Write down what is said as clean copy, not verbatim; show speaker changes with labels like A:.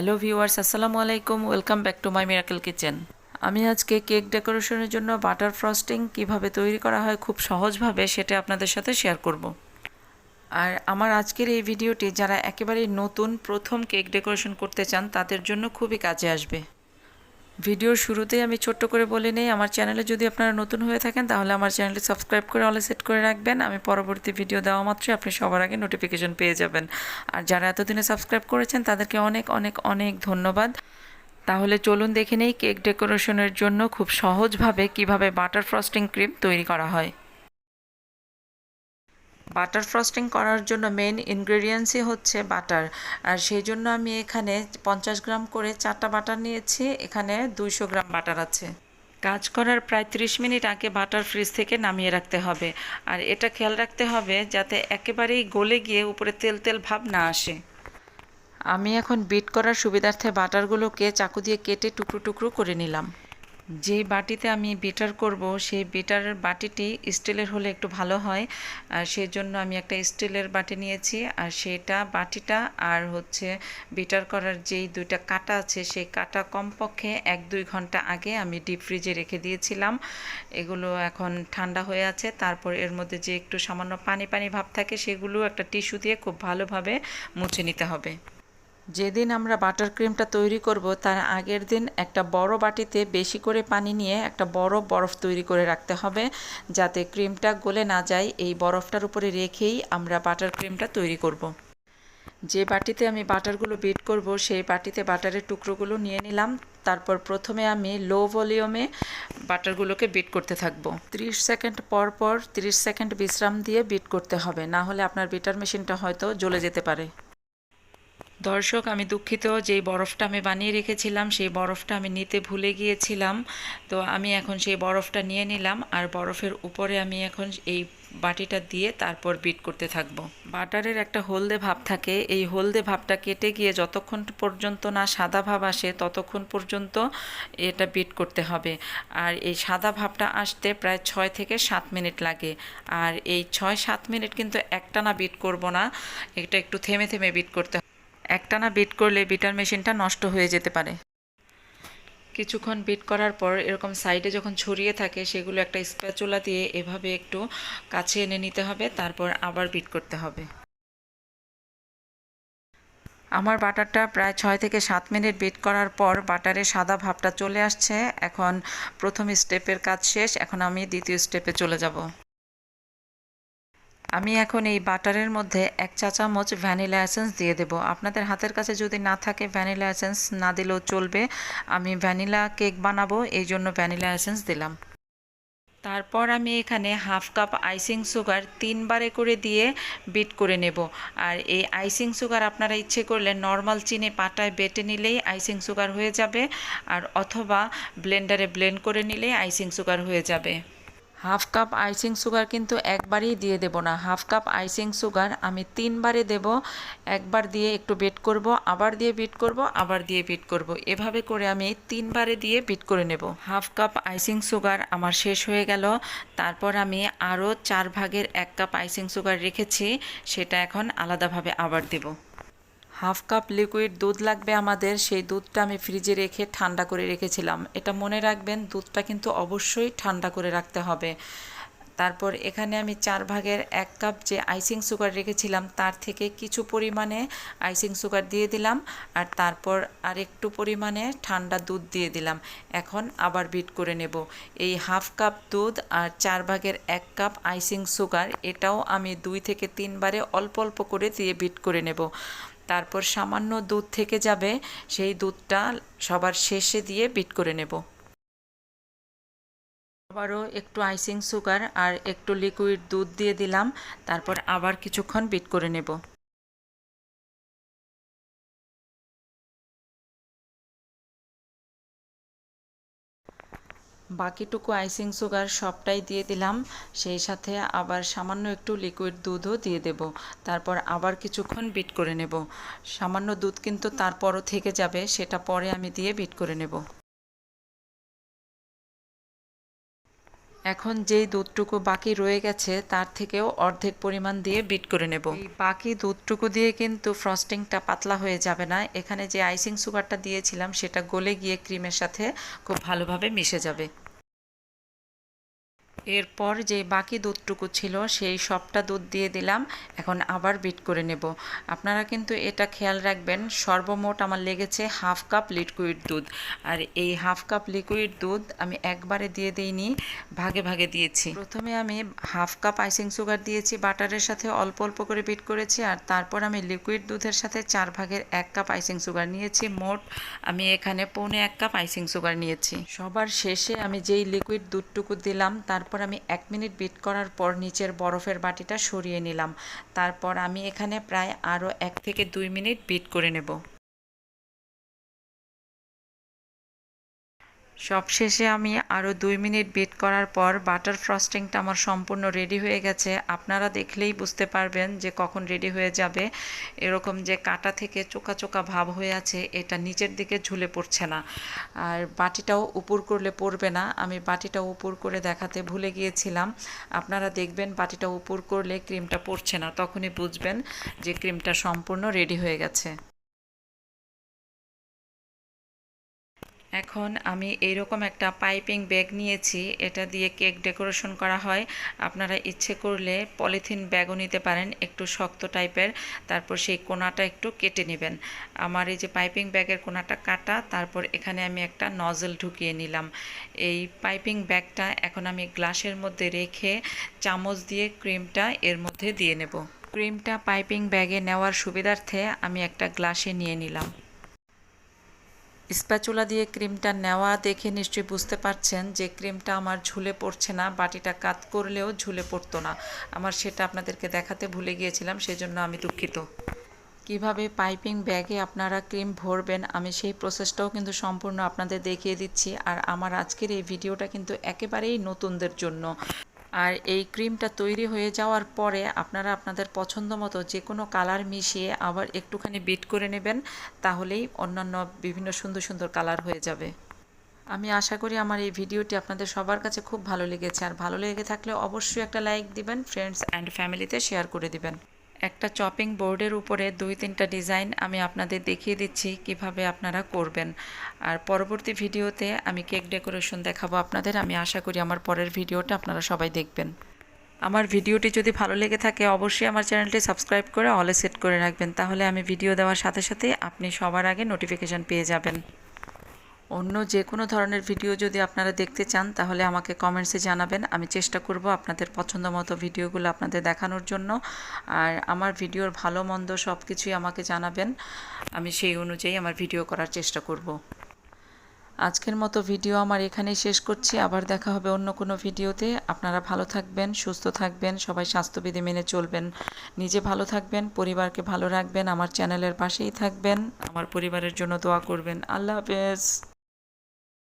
A: Hello viewers, আসসালামু আলাইকুম। Welcome back to my miracle kitchen. আমি আজকে কেক ডেকোরেশনের জন্য বাটার ফ্রস্টিং কিভাবে তৈরি করা হয় খুব সহজভাবে সেটা আপনাদের সাথে শেয়ার করব। আর আমার আজকের এই ভিডিওটি যারা একেবারেই নতুন প্রথম কেক ডেকোরেশন করতে চান তাদের জন্য খুবই কাজে আসবে। ভিডিওর শুরুতেই আমি ছোট্ট করে বলে নেই, আমার চ্যানেলে যদি আপনারা নতুন হয়ে থাকেন তাহলে আমার চ্যানেলটি সাবস্ক্রাইব করে অলে সেট করে রাখবেন। আমি পরবর্তী ভিডিও দেওয়া মাত্রই আপনি সবার আগে নোটিফিকেশন পেয়ে যাবেন। আর যারা এতদিনে সাবস্ক্রাইব করেছেন তাদেরকে অনেক অনেক অনেক ধন্যবাদ। তাহলে চলুন দেখে নেই কেক ডেকোরেশনের জন্য খুব সহজভাবে কিভাবে বাটার ফ্রস্টিং ক্রিম তৈরি করা হয়। বাটার ফ্রস্টিং করার জন্য মেইন ইনগ্রেডিয়েন্টসই হচ্ছে বাটার। আর সেই জন্য আমি এখানে 50 গ্রাম করে 4টা বাটার নিয়েছি। এখানে 200 গ্রাম বাটার আছে। কাজ করার প্রায় 30 মিনিট আগে বাটার ফ্রিজ থেকে নামিয়ে রাখতে হবে। আর এটা খেয়াল রাখতে হবে যাতে একেবারেই গলে গিয়ে উপরে তেল তেল ভাব না আসে। আমি এখন বিট করার সুবিধার্থে বাটারগুলোকে চাকু দিয়ে কেটে টুকরো টুকরো করে নিলাম। যেই বাটিতে আমি বিটার করব সেই বিটারের বাটিটি স্টিলের হলে একটু ভালো হয়। আর সেই জন্য আমি একটা স্টিলের বাটি নিয়েছি। আর সেটা বাটিটা আর হচ্ছে বিটার করার যেই দুইটা কাঁটা আছে সেই কাঁটা কমপক্ষে 1-2 ঘন্টা আগে আমি ডিপ ফ্রিজে রেখে দিয়েছিলাম। এগুলো এখন ঠান্ডা হয়ে আছে। তারপর এর মধ্যে যে একটু সামান্য পানি পানি ভাব থাকে সেগুলো একটা টিস্যু দিয়ে খুব ভালোভাবে মুছে নিতে হবে। যেদিন আমরা বাটার ক্রিমটা তৈরি করব তার আগের দিন একটা বড় বাটিতে বেশি করে পানি নিয়ে একটা বড় বরফ তৈরি করে রাখতে হবে, যাতে ক্রিমটা গলে না যায়। এই বরফটার উপরে রেখেই আমরা বাটার ক্রিমটা তৈরি করব। যে বাটিতে আমি বাটারগুলো বিট করব সেই বাটিতে বাটারের টুকরোগুলো নিয়ে নিলাম। তারপর প্রথমে আমি লো ভলিউমে বাটারগুলোকে বিট করতে থাকবো। 30 সেকেন্ড পর পর 30 সেকেন্ড বিশ্রাম দিয়ে বিট করতে হবে, না হলে আপনার বিটার মেশিনটা হয়তো জ্বলে যেতে পারে। দর্শক, আমি দুঃখিত, যেই বরফটা আমি বানিয়ে রেখেছিলাম সেই বরফটা আমি নিতে ভুলে গিয়েছিলাম। তো আমি এখন সেই বরফটা নিয়ে নিলাম আর বরফের উপরে আমি এখন এই বাটিটা দিয়ে তারপর বিট করতে থাকবো। বাটারের একটা হলদে ভাব থাকে, এই হলদে ভাবটা কেটে গিয়ে যতক্ষণ পর্যন্ত না সাদা ভাব আসে ততক্ষণ পর্যন্ত এটা বিট করতে হবে। আর এই সাদা ভাবটা আসতে প্রায় 6 থেকে 7 মিনিট লাগে। আর এই 6-7 মিনিট কিন্তু একটানা বিট করব না, এটা একটু থেমে থেমে বিট করতে হবে। একটানা বিট করলে বিটার মেশিনটা নষ্ট হয়ে যেতে পারে। কিছুক্ষণ বিট করার পর এরকম সাইডে যখন ছড়িয়ে থাকে সেগুলো একটা স্প্যাচুলা দিয়ে এভাবে একটু কাছে এনে নিতে হবে, তারপর আবার বিট করতে হবে। আমার বাটারটা প্রায় 6 থেকে 7 মিনিট বিট করার পর বাটারের সাদা ভাবটা চলে আসছে। এখন প্রথম স্টেপের কাজ শেষ, এখন আমি দ্বিতীয় স্টেপে চলে যাব। আমি এখন এই বাটারের মধ্যে 1 চা চামচ ভ্যানিলা এসেন্স দিয়ে দেব। আপনাদের হাতের কাছে যদি না থাকে ভ্যানিলা এসেন্স না দিলেও চলবে। আমি ভ্যানিলা কেক বানাবো এই জন্য ভ্যানিলা এসেন্স দিলাম। তারপর আমি এখানে হাফ কাপ আইসিং সুগার 3 বারে করে দিয়ে বিট করে নেব। আর এই আইসিং সুগার আপনারা ইচ্ছে করলে নর্মাল চিনি পাটায় বেটে নিলেই আইসিং সুগার হয়ে যাবে, আর অথবা ব্লেন্ডারে ব্লেন্ড করে নিলেই আইসিং সুগার হয়ে যাবে। হাফ কাপ আইসিং সুগার কিন্তু একবারেই দিয়ে দেব না, হাফ কাপ আইসিং সুগার আমি 3 বারে দেব। একবার দিয়ে একটু বিট করব, আবার দিয়ে বিট করব, আবার দিয়ে বিট করব, এভাবে করে আমি 3 বারে দিয়ে বিট করে নেব। হাফ কাপ আইসিং সুগার আমার শেষ হয়ে গেল। তারপর আমি আরও 4/1 কাপ আইসিং সুগার রেখেছি, সেটা এখন আলাদাভাবে আবার দেব। হাফ কাপ লিকুইড দুধ লাগবে আমাদের, সেই দুধটা আমি ফ্রিজে রেখে ঠান্ডা করে রেখেছিলাম। এটা মনে রাখবেন, দুধটা কিন্তু অবশ্যই ঠান্ডা করে রাখতে হবে। তারপর এখানে আমি 4/1 কাপ যে আইসিং সুগার রেখেছিলাম তার থেকে কিছু পরিমাণে আইসিং সুগার দিয়ে দিলাম, আর তারপর আরেকটু পরিমাণে ঠান্ডা দুধ দিয়ে দিলাম। এখন আবার বিট করে নেব। এই হাফ কাপ দুধ আর 4/1 কাপ আইসিং সুগার এটাও আমি 2 থেকে 3 বারে অল্প অল্প করে দিয়ে বিট করে নেব। তারপর সামান্য দুধ থেকে যাবে, সেই দুধটা সবার শেষে দিয়ে বিট করে নেব। আবারও একটু আইসিং সুগার আর একটু লিকুইড দুধ দিয়ে দিলাম, তারপর আবার কিছুক্ষণ বিট করে নেব। বাকিটুকু আইসিং সুগার সবটাই দিয়ে দিলাম, সেই সাথে আবার সামান্য একটু লিকুইড দুধও দিয়ে দেব। তারপর আবার কিছুক্ষণ বিট করে নেব। সামান্য দুধ কিন্তু তারপরও থেকে যাবে, সেটা পরে আমি দিয়ে বিট করে নেব। এখন যেই দুধটুকু বাকি রয়ে গেছে তার থেকেও অর্ধেক পরিমাণ দিয়ে বিট করে নেব। এই বাকি দুধটুকু দিয়ে কিন্তু ফ্রস্টিংটা পাতলা হয়ে যাবে না, এখানে যে আইসিং সুগারটা দিয়েছিলাম সেটা গলে গিয়ে ক্রিমের সাথে খুব ভালোভাবে মিশে যাবে। এরপর যে বাকি দুধটুকু ছিল সেই সবটা দুধ দিয়ে দিলাম, এখন আবার বিট করে নেব। আপনারা কিন্তু এটা খেয়াল রাখবেন, সর্বমোট আমার লেগেছে হাফ কাপ লিকুইড দুধ, আর এই হাফ কাপ লিকুইড দুধ আমি একবারে দিয়ে দিইনি, ভাগে ভাগে দিয়েছি। প্রথমে আমি হাফ কাপ আইসিং সুগার দিয়েছি, বাটারের সাথে অল্প অল্প করে বিট করেছি, আর তারপর আমি লিকুইড দুধের সাথে 4/1 কাপ আইসিং সুগার নিয়েছি। মোট আমি এখানে 1/4 কাপ আইসিং সুগার নিয়েছি। সবার শেষে আমি যেই লিকুইড দুধটুকু দিলাম তারপর আমি 1 মিনিট বিট করার পর নিচের বরফের বাটিটা সরিয়ে নিলাম। তারপর আমি এখানে প্রায় আরও 1 থেকে 2 মিনিট বিট করে নেব। সবশেষে আমি আরও 2 মিনিট বিট করার পর বাটার ফ্রস্টিংটা আমার সম্পূর্ণ রেডি হয়ে গেছে। আপনারা দেখলেই বুঝতে পারবেন যে কখন রেডি হয়ে যাবে। এরকম যে কাটা থেকে চোকা চোকা ভাব হয়ে আছে, এটা নিচের দিকে ঝুলে পড়ছে না, আর বাটিটাও উপর করলে পড়বে না। আমি বাটিটা উপর করে দেখাতে ভুলে গিয়েছিলাম। আপনারা দেখবেন বাটিটা উপর করলে ক্রিমটা পড়ছে না, তখনই বুঝবেন যে ক্রিমটা সম্পূর্ণ রেডি হয়ে গেছে। এখন আমি এইরকম একটা পাইপিং ব্যাগ নিয়েছি, এটা দিয়ে কেক ডেকোরেশন করা হয়। আপনারা ইচ্ছে করলে পলিথিন ব্যাগও নিতে পারেন, একটু শক্ত টাইপের, তারপর সেই কোণাটা একটু কেটে নেবেন। আমার এই যে পাইপিং ব্যাগের কোণাটা কাটা, তারপর এখানে আমি একটা নজল ঢুকিয়ে নিলাম। এই পাইপিং ব্যাগটা এখন আমি গ্লাসের মধ্যে রেখে চামচ দিয়ে ক্রিমটা এর মধ্যে দিয়ে নেব। ক্রিমটা পাইপিং ব্যাগে নেওয়ার সুবিধার্থে আমি একটা গ্লাসে নিয়ে নিলাম। স্প্যাচুলা দিয়ে ক্রিমটা নেওয়া দেখে নিশ্চয়ই বুঝতে পারছেন যে ক্রিমটা আমার ঝুলে পড়ছে না, বাটিটা কাত করলেও ঝুলে পড়তো না। আমার সেটা আপনাদেরকে দেখাতে ভুলে গিয়েছিলাম, সেজন্য আমি দুঃখিত। কিভাবে পাইপিং ব্যাগে আপনারা ক্রিম ভরবেন আমি সেই প্রসেসটাও কিন্তু সম্পূর্ণ আপনাদের দেখিয়ে দিচ্ছি। আর আমার আজকের এই ভিডিওটা কিন্তু একেবারেই নতুনদের জন্য। আর এই ক্রিমটা তৈরি হয়ে যাওয়ার পরে আপনারা আপনাদের পছন্দ মতো যে কোনো কালার মিশিয়ে আবার একটুখানি বিট করে নেবেন, তাহলেই অন্যান্য বিভিন্ন সুন্দর সুন্দর কালার হয়ে যাবে। আমি আশা করি আমার এই ভিডিওটি আপনাদের সবার কাছে খুব ভালো লেগেছে, আর ভালো লেগে থাকলে অবশ্যই একটা লাইক দিবেন, ফ্রেন্ডস অ্যান্ড ফ্যামিলিতে শেয়ার করে দিবেন। একটা চপিং বোর্ডের উপরে 2-3টা ডিজাইন আমি আপনাদের দেখিয়ে দিচ্ছি কিভাবে আপনারা করবেন। আর পরবর্তী ভিডিওতে আমি কেক ডেকোরেশন দেখাবো আপনাদের। আমি আশা করি আমার পরের ভিডিওটা আপনারা সবাই দেখবেন। আমার ভিডিওটি যদি ভালো লেগে থাকে অবশ্যই আমার চ্যানেলটি সাবস্ক্রাইব করে অলে সেট করে রাখবেন, তাহলে আমি ভিডিও দেওয়ার সাথে সাথে আপনি সবার আগে নোটিফিকেশান পেয়ে যাবেন। অন্য যে কোনো ধরনের ভিডিও যদি আপনারা দেখতে চান তাহলে আমাকে কমেন্টসে জানাবেন, আমি চেষ্টা করব আপনাদের পছন্দ মতো ভিডিওগুলো আপনাদের দেখানোর জন্য। আর আমার ভিডিওর ভালো মন্দ সব কিছুই আমাকে জানাবেন, আমি সেই অনুযায়ী আমার ভিডিও করার চেষ্টা করব। আজকের মতো ভিডিও আমার এখানেই শেষ করছি, আবার দেখা হবে অন্য কোনো ভিডিওতে। আপনারা ভালো থাকবেন, সুস্থ থাকবেন, সবাই স্বাস্থ্যবিধি মেনে চলবেন, নিজে ভালো থাকবেন, পরিবারকে ভালো রাখবেন, আমার চ্যানেলের পাশেই থাকবেন, আমার পরিবারের জন্য দোয়া করবেন। আল্লাহ হাফেজ।